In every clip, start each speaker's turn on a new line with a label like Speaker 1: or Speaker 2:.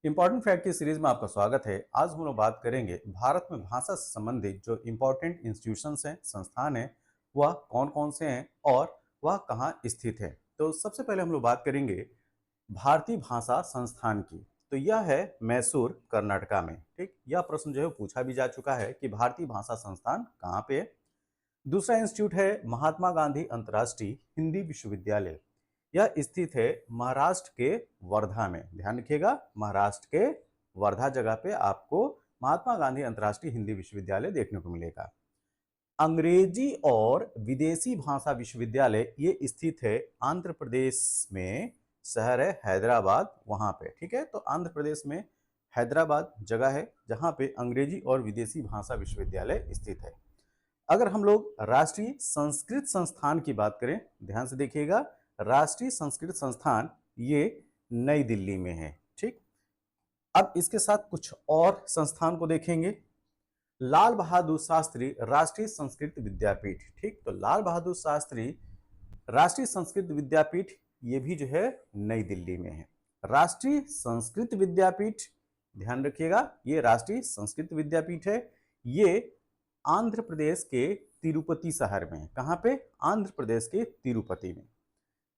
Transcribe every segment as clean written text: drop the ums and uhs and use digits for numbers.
Speaker 1: Important fact की series में आपका स्वागत है। आज हम लोग बात करेंगे भारत में भाषा से संबंधित जो इंपॉर्टेंट इंस्टीट्यूशंस हैं, संस्थान हैं, वह कौन कौन से हैं और वह कहाँ स्थित है। तो सबसे पहले हम लोग बात करेंगे भारतीय भाषा संस्थान की। तो यह है मैसूर, कर्नाटका में। ठीक, यह प्रश्न जो है पूछा भी जा चुका है कि भारतीय भाषा संस्थान कहाँ पे है। दूसरा इंस्टीट्यूट है महात्मा गांधी अंतर्राष्ट्रीय हिंदी विश्वविद्यालय। यह स्थित है महाराष्ट्र के वर्धा में। ध्यान रखिएगा, महाराष्ट्र के वर्धा जगह पे आपको महात्मा गांधी अंतर्राष्ट्रीय हिंदी विश्वविद्यालय देखने को मिलेगा। अंग्रेजी और विदेशी भाषा विश्वविद्यालय ये स्थित है आंध्र प्रदेश में। शहर है हैदराबाद, वहां पे। ठीक है, तो आंध्र प्रदेश में हैदराबाद जगह है जहां पे अंग्रेजी और विदेशी भाषा विश्वविद्यालय स्थित है। अगर हम लोग राष्ट्रीय संस्कृत संस्थान की बात करें, ध्यान से देखिएगा, राष्ट्रीय संस्कृत संस्थान ये नई दिल्ली में है। ठीक, अब इसके साथ कुछ और संस्थान को देखेंगे। लाल बहादुर शास्त्री राष्ट्रीय संस्कृत विद्यापीठ। ठीक, तो लाल बहादुर शास्त्री राष्ट्रीय संस्कृत विद्यापीठ ये भी जो है नई दिल्ली में है। राष्ट्रीय संस्कृत विद्यापीठ, ध्यान रखिएगा, ये राष्ट्रीय संस्कृत विद्यापीठ है। ये आंध्र प्रदेश के तिरुपति शहर में है। कहां पे? आंध्र प्रदेश के तिरुपति में।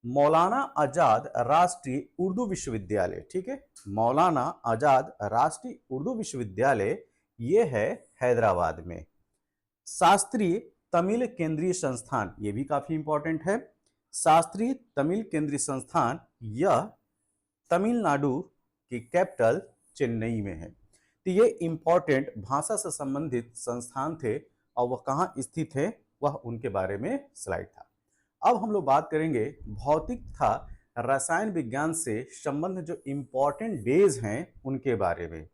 Speaker 1: मौलाना आजाद राष्ट्रीय उर्दू विश्वविद्यालय, ठीक है, मौलाना आजाद राष्ट्रीय उर्दू विश्वविद्यालय ये है हैदराबाद में। शास्त्रीय तमिल केंद्रीय संस्थान, ये भी काफी इंपॉर्टेंट है। शास्त्रीय तमिल केंद्रीय संस्थान यह तमिलनाडु की कैपिटल चेन्नई में है। तो ये इंपॉर्टेंट भाषा से संबंधित संस्थान थे और वह कहाँ स्थित है वह उनके बारे में स्लाइड था। अब हम लोग बात करेंगे भौतिक तथा रसायन विज्ञान से संबंध जो इंपॉर्टेंट डेज हैं उनके बारे में।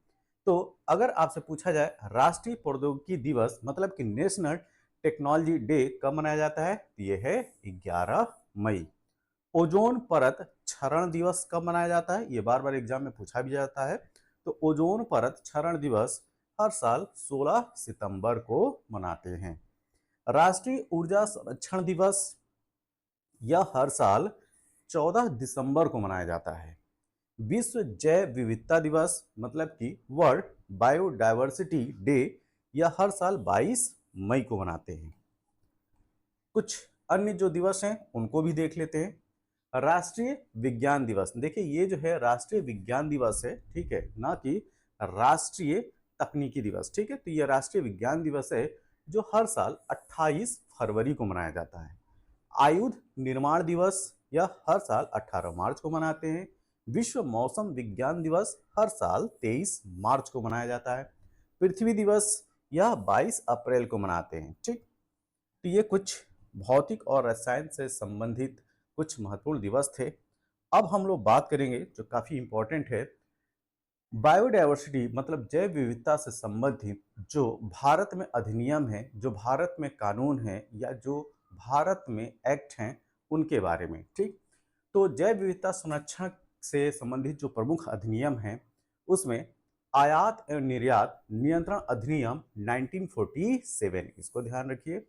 Speaker 1: तो अगर आपसे पूछा जाए राष्ट्रीय प्रौद्योगिकी दिवस मतलब कि नेशनल टेक्नोलॉजी डे कब मनाया जाता है, तो यह है 11 मई। ओजोन परत क्षरण दिवस कब मनाया जाता है, ये बार बार एग्जाम में पूछा भी जाता है। तो ओजोन परत क्षरण दिवस हर साल 16 सितंबर को मनाते हैं। राष्ट्रीय ऊर्जा संरक्षण दिवस यह हर साल 14 दिसंबर को मनाया जाता है। विश्व जैव विविधता दिवस मतलब कि वर्ल्ड बायोडायवर्सिटी डे यह हर साल 22 मई को मनाते हैं। कुछ अन्य जो दिवस हैं उनको भी देख लेते हैं। राष्ट्रीय विज्ञान दिवस, देखिए ये जो है राष्ट्रीय विज्ञान दिवस है, ठीक है, ना कि राष्ट्रीय तकनीकी दिवस। ठीक है, तो ये राष्ट्रीय विज्ञान दिवस है जो हर साल 28 फरवरी को मनाया जाता है। आयुध निर्माण दिवस यह हर साल 18 मार्च को मनाते हैं। विश्व मौसम विज्ञान दिवस हर साल 23 मार्च को मनाया जाता है। पृथ्वी दिवस यह 22 अप्रैल को मनाते हैं। ठीक, तो ये कुछ भौतिक और रसायन से संबंधित कुछ महत्वपूर्ण दिवस थे। अब हम लोग बात करेंगे जो काफी इंपॉर्टेंट है, बायोडायवर्सिटी मतलब जैव विविधता से संबंधित जो भारत में अधिनियम है, जो भारत में कानून है या जो भारत में एक्ट हैं उनके बारे में। ठीक, तो जैव विविधता संरक्षण से संबंधित जो प्रमुख अधिनियम हैं उसमें आयात एवं निर्यात नियंत्रण अधिनियम 1947, इसको ध्यान रखिए।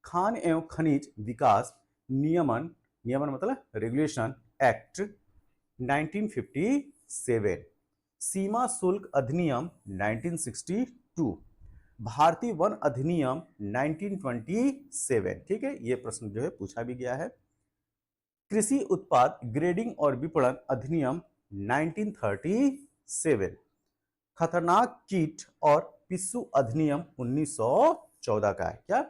Speaker 1: खान एवं खनिज विकास नियमन, नियमन मतलब रेगुलेशन एक्ट 1957, सीमा शुल्क अधिनियम 1962, भारतीय वन अधिनियम 1927। ठीक है, ये प्रश्न जो है पूछा भी गया है। कृषि उत्पाद ग्रेडिंग और विपणन अधिनियम 1937, खतरनाक कीट और पिस्सू अधिनियम 1914 का है। क्या?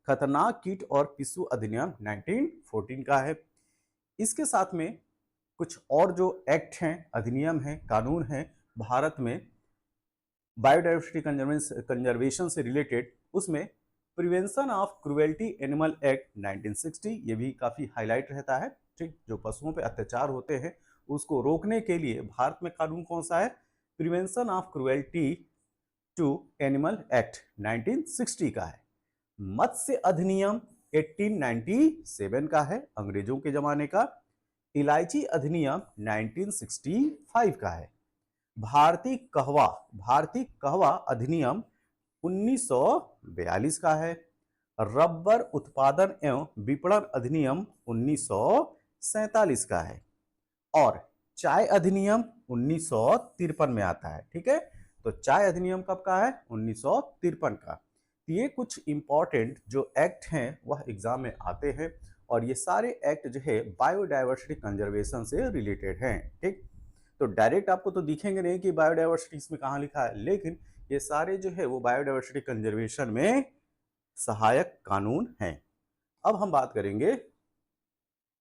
Speaker 1: खतरनाक कीट और पिस्सू अधिनियम 1914 का है। इसके साथ में कुछ और जो एक्ट हैं, अधिनियम हैं, कानून हैं भारत में बायोडाइवर्सिटी कंजर्वेशन से रिलेटेड, उसमें prevention of cruelty animal act 1960 ये भी काफी हाईलाइट रहता है। ठीक, जो पशुओं पे अत्याचार होते हैं उसको रोकने के लिए भारत में कानून कौन सा है? Prevention of cruelty to animal act 1960 का है। मत्स्य अधिनियम 1897 का है, अंग्रेजों के जमाने का। इलायची अधिनियम 1965 का है। भारतीय कहवा अधिनियम 1942 का है। रबर उत्पादन एवं विपणन अधिनियम 1947 का है। और चाय अधिनियम 1953 में आता है, ठीक है। तो चाय अधिनियम कब का है? 1953 का। तो ये कुछ इंपॉर्टेंट जो एक्ट हैं वह एग्जाम में आते हैं, और ये सारे एक्ट जो है बायोडायवर्सिटी कंजर्वेशन से रिलेटेड हैं, ठीक। तो डायरेक्ट आपको तो दिखेंगे नहीं कि बायोडायवर्सिटी इसमें कहाँ लिखा है, लेकिन ये सारे जो है वो बायोडायवर्सिटी कंजर्वेशन में सहायक कानून हैं। अब हम बात करेंगे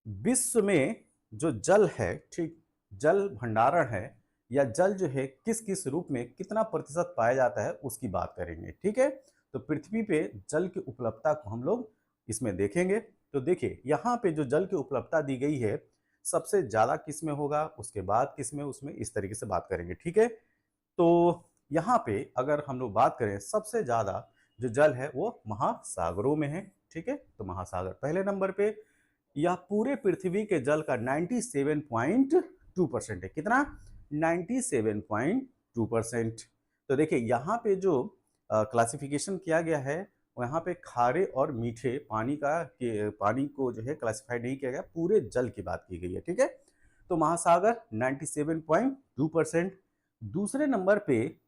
Speaker 1: विश्व में जो जल है, ठीक, जल भंडारण है या जल जो है किस किस रूप में कितना प्रतिशत पाया जाता है उसकी बात करेंगे, ठीक है। तो पृथ्वी पे जल की उपलब्धता को हम लोग इसमें देखेंगे। तो देखिए यहाँ पे जो जल की उपलब्धता दी गई है, सबसे ज्यादा किस में होगा, उसके बाद किस में, उसमें इस तरीके से बात करेंगे, ठीक है। तो यहाँ पे अगर हम लोग बात करें, सबसे ज्यादा जो जल है वो महासागरों में है, ठीक है। तो महासागर पहले नंबर पे। यह पूरे पृथ्वी के जल का 97.2% है। कितना? 97.2%। तो देखिए यहाँ पे जो क्लासिफिकेशन किया गया है, यहाँ पे खारे और मीठे पानी का पानी को जो है क्लासिफाई नहीं किया गया, पूरे जल की बात की गई है, ठीक है। तो महासागर 97.2%। दूसरे नंबर पे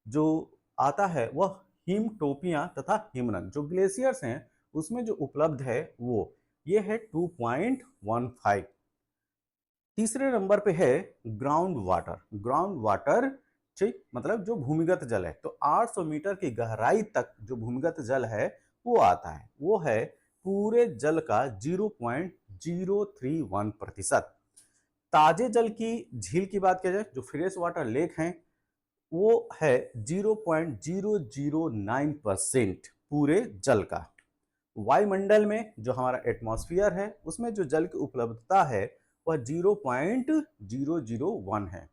Speaker 1: जो आता है वह हिमटोपियां तथा हिमनद, जो ग्लेशियर्स हैं उसमें जो उपलब्ध है वो ये है 2.15। तीसरे नंबर पे है ग्राउंड वाटर। ग्राउंड वाटर, ठीक, मतलब जो भूमिगत जल है। तो 800 मीटर की गहराई तक जो भूमिगत जल है वो आता है, वो है पूरे जल का 0.031%। ताजे जल की झील की बात किया जाए, जो फ्रेश वाटर लेक हैं, वो है 0.009% पूरे जल का। वायुमंडल में जो हमारा एटमॉस्फेयर है उसमें जो जल की उपलब्धता है वह 0.001 है।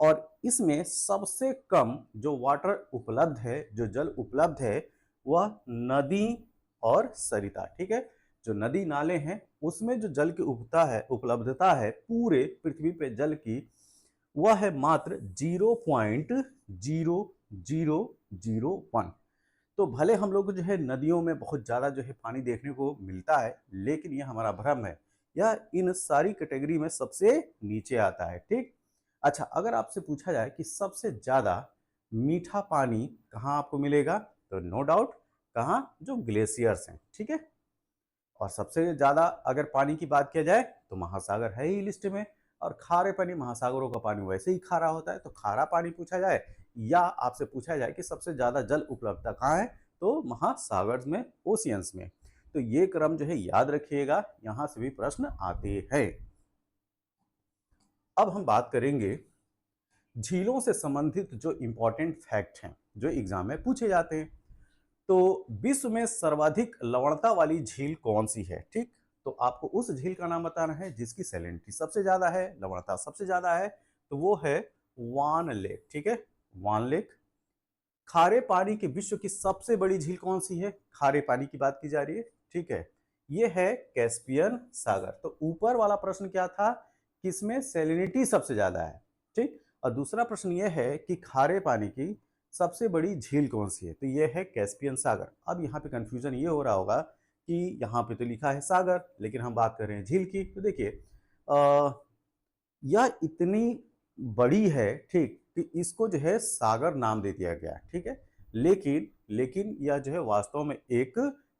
Speaker 1: और इसमें सबसे कम जो वाटर उपलब्ध है, जो जल उपलब्ध है, वह नदी और सरिता, ठीक है। जो नदी नाले हैं उसमें जो जल की उपलब्धता है पूरे पृथ्वी पे जल की, वह है मात्र 0.0001। तो भले हम लोग जो है नदियों में बहुत ज़्यादा जो है पानी देखने को मिलता है, लेकिन यह हमारा भ्रम है, यह इन सारी कैटेगरी में सबसे नीचे आता है, ठीक। अच्छा, अगर आपसे पूछा जाए कि सबसे ज़्यादा मीठा पानी कहाँ आपको मिलेगा, तो नो डाउट कहाँ, जो ग्लेशियर्स हैं, ठीक है। और सबसे ज़्यादा अगर पानी की बात किया जाए तो महासागर है ही लिस्ट में। और खारे पानी, महासागरों का पानी वैसे ही खारा होता है, तो खारा पानी पूछा जाए या आपसे पूछा जाए कि सबसे ज़्यादा जल उपलब्धता कहाँ है, तो महासागर में, ओशियंस में। तो ये क्रम जो है याद रखिएगा, यहाँ से भी प्रश्न आते हैं। अब हम बात करेंगे झीलों से संबंधित जो इंपॉर्टेंट फैक्ट हैं जो एग्जाम में पूछे जाते हैं। तो विश्व में सर्वाधिक लवणता वाली झील कौन सी है, ठीक। तो आपको उस झील का नाम बताना है जिसकी सैलिनिटी सबसे ज्यादा है, लवणता सबसे ज्यादा है, तो वो है वान लेक, ठीक है, वान लेक। खारे पानी की विश्व की सबसे बड़ी झील कौन सी है? खारे पानी की बात की जा रही है, ठीक है, ये है कैस्पियन सागर। तो ऊपर वाला प्रश्न क्या था, किसमें सैलिनिटी सबसे ज्यादा है, ठीक। और दूसरा प्रश्न ये है कि खारे पानी की सबसे बड़ी झील कौन सी है, तो ये है कैस्पियन सागर। अब यहाँ पे कंफ्यूजन ये हो रहा होगा कि यहाँ पे तो लिखा है सागर, लेकिन हम बात कर रहे हैं झील की। तो देखिए यह इतनी बड़ी है, ठीक, कि इसको जो है सागर नाम दे दिया गया, ठीक है। लेकिन लेकिन यह जो है वास्तव में एक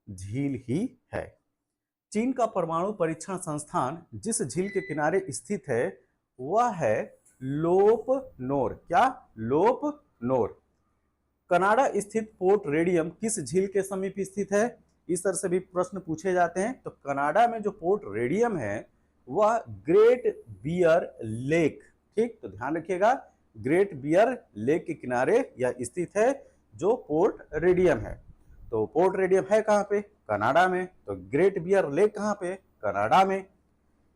Speaker 1: झील ही है। चीन का परमाणु परीक्षण संस्थान जिस झील के किनारे स्थित है वह है लोप नोर। क्या? लोप नोर। कनाडा स्थित पोर्ट रेडियम किस झील के समीप स्थित है? इस तरह से भी प्रश्न पूछे जाते हैं। तो कनाडा में जो पोर्ट रेडियम है वह ग्रेट बियर लेक, ठीक, तो ध्यान रखिएगा, ग्रेट बियर लेक के किनारे यह स्थित है जो पोर्ट रेडियम है। तो पोर्ट रेडियम है कहाँ पे? कनाडा में। तो ग्रेट बियर लेक कहाँ पे? कनाडा में।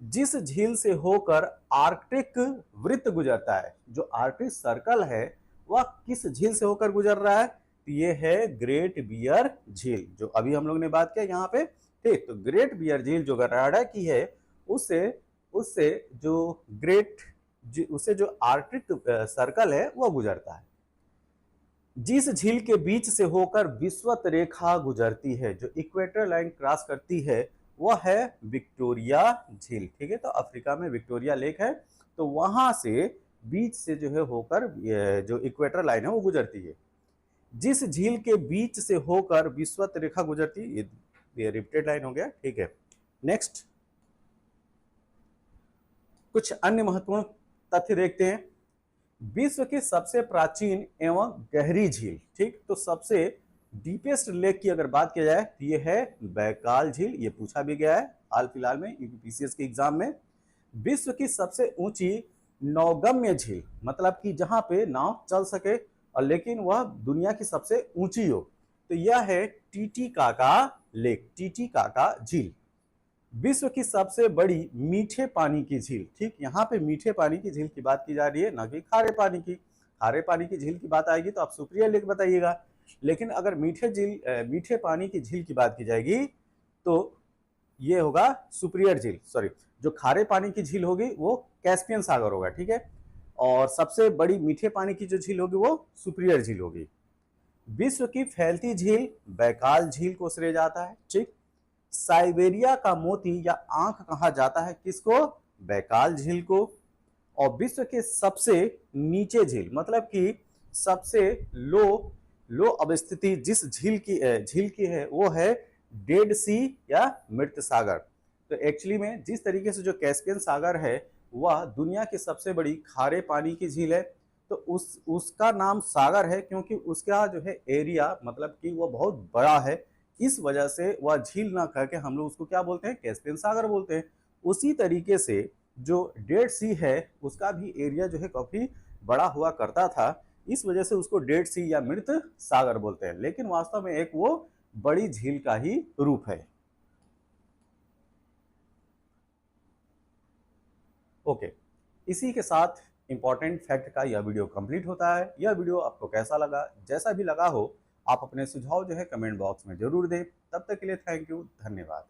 Speaker 1: जिस झील से होकर आर्कटिक वृत्त गुजरता है, जो आर्कटिक सर्कल है, वह किस झील से होकर गुजर रहा है? तो ये है ग्रेट बियर झील, जो अभी हम लोग ने बात किया यहाँ पे, ठीक। तो ग्रेट बियर झील जो कनाडा की है, उससे उससे जो ग्रेट उससे जो आर्कटिक सर्कल है वह गुजरता है। जिस झील के बीच से होकर विषुवत रेखा गुजरती है, जो इक्वेटर लाइन क्रॉस करती है, वह है विक्टोरिया झील, ठीक है। तो अफ्रीका में विक्टोरिया लेक है। तो वहां से बीच से जो है होकर जो इक्वेटर लाइन है वो गुजरती है। जिस झील के बीच से होकर विषुवत रेखा गुजरती है, ये रिपीटेड लाइन हो गया, ठीक है। नेक्स्ट कुछ अन्य महत्वपूर्ण तथ्य देखते हैं। विश्व की सबसे प्राचीन एवं गहरी झील, ठीक, तो सबसे डीपेस्ट लेक की अगर बात की जाए तो ये है बैकाल झील। ये पूछा भी गया है हाल फिलहाल में यूपीपीसीएस के एग्जाम में। विश्व की सबसे ऊंची नौगम्य झील, मतलब कि जहां पे नाव चल सके और लेकिन वह दुनिया की सबसे ऊंची हो, तो यह है टीटीकाका लेक, टीटीकाका झील। विश्व की सबसे बड़ी मीठे पानी की झील, ठीक, यहाँ पे मीठे पानी की झील की बात की जा रही है, ना कि खारे पानी की। खारे पानी की झील की बात आएगी तो आप सुप्रियर लेक बताइएगा, लेकिन अगर मीठे पानी की झील की बात की जाएगी तो ये होगा सुप्रियर झील, सॉरी, जो खारे पानी की झील होगी वो कैस्पियन सागर होगा, ठीक है। और सबसे बड़ी मीठे पानी की जो झील होगी वो सुप्रियर झील होगी। विश्व की फैलती झील बैकाल झील को श्रेय जाता है, ठीक। साइबेरिया का मोती या आंख कहा जाता है किसको? बैकाल झील को। और विश्व के सबसे नीचे झील, मतलब कि सबसे लो लो अवस्थिति जिस झील की है वो है डेड सी या मृत सागर। तो एक्चुअली में जिस तरीके से जो कैस्पियन सागर है वह दुनिया की सबसे बड़ी खारे पानी की झील है, तो उसका नाम सागर है क्योंकि उसका जो है एरिया, मतलब कि वो बहुत बड़ा है। इस वजह से वह झील ना कह के हम लोग उसको क्या बोलते हैं? कैस्पियन सागर बोलते हैं। उसी तरीके से जो डेड सी है उसका भी एरिया जो है काफी बड़ा हुआ करता था, इस वजह से उसको डेड सी या मृत सागर बोलते हैं, लेकिन वास्तव में एक वो बड़ी झील का ही रूप है। ओके, इसी के साथ इंपॉर्टेंट फैक्ट का यह वीडियो कंप्लीट होता है। यह वीडियो आपको कैसा लगा? जैसा भी लगा हो आप अपने सुझाव जो है कमेंट बॉक्स में जरूर दें। तब तक के लिए थैंक यू, धन्यवाद।